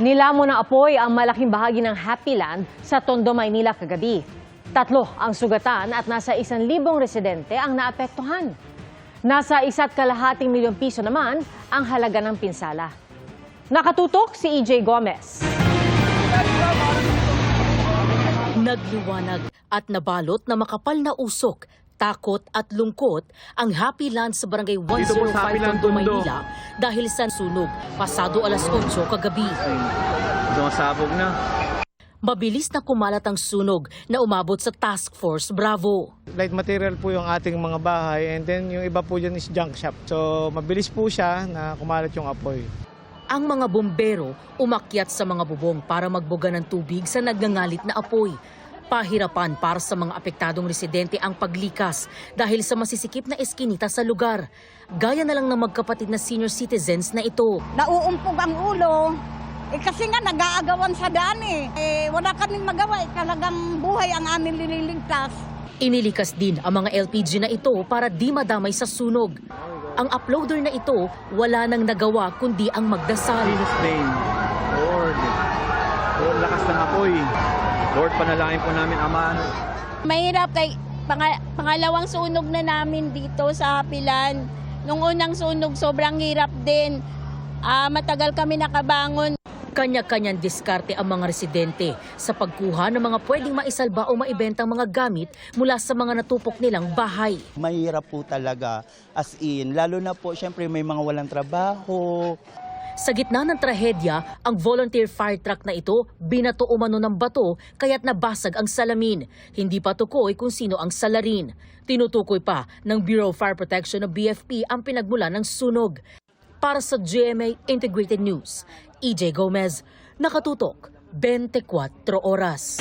Nilamon ng apoy ang malaking bahagi ng Happy Land sa Tondo, Maynila kagabi. 3 ang sugatan at nasa 1,000 residente ang naapektuhan. Nasa 1.2 milyong piso naman ang halaga ng pinsala. Nakatutok si EJ Gomez. Nagliwanag at nabalot na makapal na usok, takot at lungkot ang Happy Land sa Barangay 105 Tondo, Maynila dahil sa sunog pasado alas 8 kagabi. Sumasabog na. Mabilis na kumalat ang sunog na umabot sa Task Force Bravo. Light material po yung ating mga bahay and then yung iba po dyan is junk shop. So mabilis po siya na kumalat yung apoy. Ang mga bombero umakyat sa mga bubong para magbuga ng tubig sa nagngangalit na apoy. Pahirapan para sa mga apektadong residente ang paglikas dahil sa masisikip na eskinita sa lugar. Gaya na lang ng magkapatid na senior citizens na ito. Nauumpog ang ulo. Kasi nga nag-aagawan sa daan wala kaming magawa. Talagang buhay ang amin nililigtas. Inilikas din ang mga LPG na ito para di madamay sa sunog. Ang uploader na ito wala nang nagawa kundi ang magdasal. Jesus name, Lord. Lord, lakas ng apoy. Lord, panalangin po namin, Ama. Mahirap kay pangalawang sunog na namin dito sa Happy Land. Nung unang sunog, sobrang hirap din. Matagal kami nakabangon. Kanya-kanyang diskarte ang mga residente sa pagkuha ng mga pwedeng maisalba o maibentang mga gamit mula sa mga natupok nilang bahay. Mahirap po talaga as in, lalo na po syempre may mga walang trabaho. Sa gitna ng trahedya, ang volunteer fire truck na ito binato umano ng bato kaya't nabasag ang salamin. Hindi pa tukoy kung sino ang salarin. Tinutukoy pa ng Bureau of Fire Protection ng BFP ang pinagmula ng sunog. Para sa GMA Integrated News, EJ Gomez, nakatutok 24 oras.